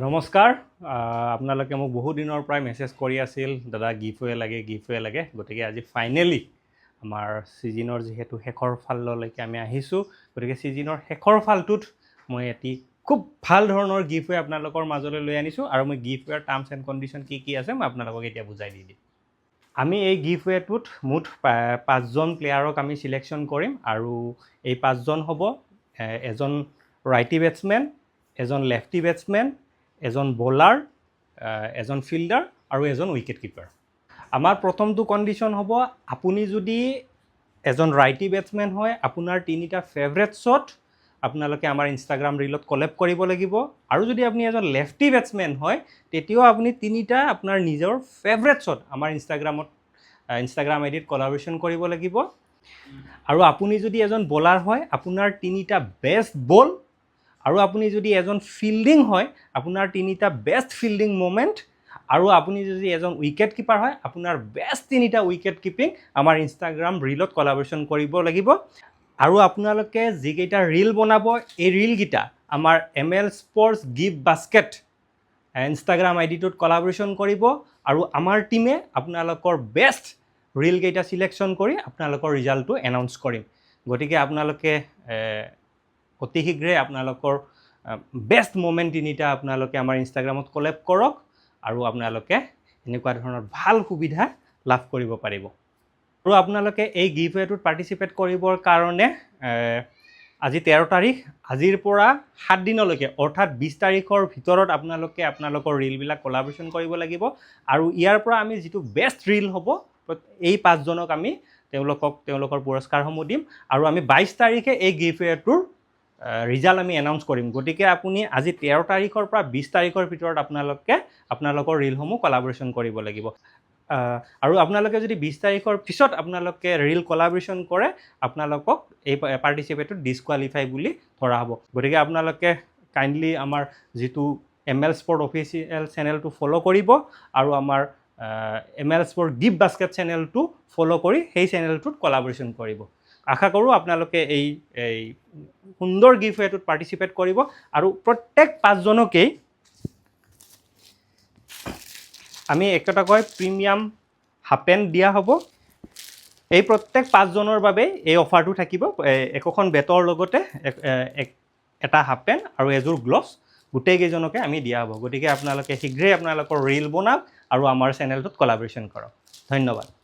নমস্কাৰ আপোনালোকে মোক বহু দিনৰ পৰা মেছেজ কৰি আছিল দাদা গিফ্টৱে লাগে গতিকে আজি ফাইনেলি আমাৰ সিজনৰ যেহেতু শেষৰ ফাললৈকে আমি আহিছোঁ গতিকে সিজনৰ শেষৰ ফালটোত মই এটি খুব ভাল ধৰণৰ গিফ্টৱে আপোনালোকৰ মাজলৈ লৈ আনিছোঁ আৰু মই গিফ্টৱেৰ টাৰ্মছ এণ্ড কণ্ডিশ্যন কি আছে মই আপোনালোকক এতিয়া বুজাই দি দিম আমি এই গিফ্টৱেটোত মুঠ 5জন প্লেয়াৰক আমি সিলেকশ্যন কৰিম আৰু এই 5জন হ'ব এজন ৰাইটি বেটছমেন এজন লেফটি বেটছমেন এজন বলাৰ এজন ফিল্ডাৰ আৰু এজন উইকেট কিপাৰ আমাৰ প্ৰথমটো কণ্ডিশ্যন হ'ব আপুনি যদি এজন ৰাইটি বেটছমেন হয় আপোনাৰ তিনিটা ফেভৰেট শ্বট আপোনালোকে আমাৰ ইনষ্টাগ্ৰাম ৰীলত কলেব কৰিব লাগিব আৰু যদি আপুনি এজন লেফটি বেটছমেন হয় তেতিয়াও আপুনি তিনিটা আপোনাৰ নিজৰ ফেভৰেট শ্বট আমাৰ ইনষ্টাগ্ৰাম আইডিত কলাবৰেশ্যন কৰিব লাগিব আৰু আপুনি যদি এজন বলাৰ হয় আপোনাৰ তিনিটা বেষ্ট বল আৰু আপুনি যদি এজন ফিল্ডিং হয় আপোনাৰ তিনিটা বেষ্ট ফিল্ডিং মোমেণ্ট আৰু আপুনি যদি এজন উইকেট কিপাৰ হয় আপোনাৰ বেষ্ট তিনিটা উইকেট কিপিং আমাৰ ইনষ্টাগ্ৰাম ৰীলত কলাবৰেশ্যন কৰিব লাগিব আৰু আপোনালোকে যিকেইটা ৰীল বনাব এই ৰীলকেইটা আমাৰ ML sports gift basket Instagram আইডিটোত কলাবৰেশ্যন কৰিব আৰু আমাৰ টীমে আপোনালোকৰ বেষ্ট ৰীলকেইটা চিলেকশ্যন কৰি আপোনালোকৰ ৰিজাল্টটো এনাউন্স কৰিম গতিকে আপোনালোকে অতি শীঘ্ৰে আপোনালোকৰ বেষ্ট মোমেণ্ট তিনিটা আপোনালোকে আমাৰ ইনষ্টাগ্ৰামত কলেব কৰক আৰু আপোনালোকে এনেকুৱা ধৰণৰ ভাল সুবিধা লাভ কৰিব পাৰিব আৰু আপোনালোকে এই গিভৱেটোত পাৰ্টিচিপেট কৰিবৰ কাৰণে আজি 13 তাৰিখ আজিৰ পৰা 7 দিনলৈকে অৰ্থাৎ 20 তাৰিখৰ ভিতৰত আপোনালোকে আপোনালোকৰ ৰীলবিলাক কলাবৰেশ্যন কৰিব লাগিব আৰু ইয়াৰ পৰা আমি যিটো বেষ্ট ৰীল হ'ব এই 5জনক আমি তেওঁলোকৰ পুৰস্কাৰসমূহ দিম আৰু আমি 22 তাৰিখে এই গিভৱেটোৰ ৰিজাল্ট আমি এনাউন্স কৰিম গতিকে আপুনি আজি 13 তাৰিখৰ পৰা 20 তাৰিখৰ ভিতৰত আপোনালোকৰ ৰীলসমূহ কলাবৰেশ্যন কৰিব লাগিব আৰু আপোনালোকে যদি 20 তাৰিখৰ পিছত আপোনালোকে ৰীল কলাবৰেশ্যন কৰে আপোনালোকক এই পাৰ্টিচিপেটত ডিছকুৱালিফাই বুলি ধৰা হ'ব গতিকে আপোনালোকে কাইণ্ডলি আমাৰ যিটো ML স্পৰ্ট অফিচিয়েল চেনেলটো ফ'ল' কৰিব আৰু আমাৰ ML স্পৰ্ট গিফ্ট বাস্কেট চেনেলটো ফ'ল' কৰি সেই চেনেলটোত কলাবৰেশ্যন কৰিব আশা কৰোঁ আপোনালোকে এই সুন্দৰ গিফ্টৱেটোত পাৰ্টিচিপেট কৰিব আৰু প্ৰত্যেক 5জনকেই আমি একটাকৈ প্ৰিমিয়াম হাফ পেণ্ট দিয়া হ'ব এই প্ৰত্যেক 5জনৰ বাবে এই অফাৰটো থাকিব একোখন বেটৰ লগতে এটা হাফ পেণ্ট আৰু এযোৰ গ্লভছ গোটেইকেইজনকে আমি দিয়া হ'ব গতিকে আপোনালোকে শীঘ্ৰেই আপোনালোকৰ ৰীল বনাওক আৰু আমাৰ চেনেলটোত কলাবৰেশ্যন কৰক ধন্যবাদ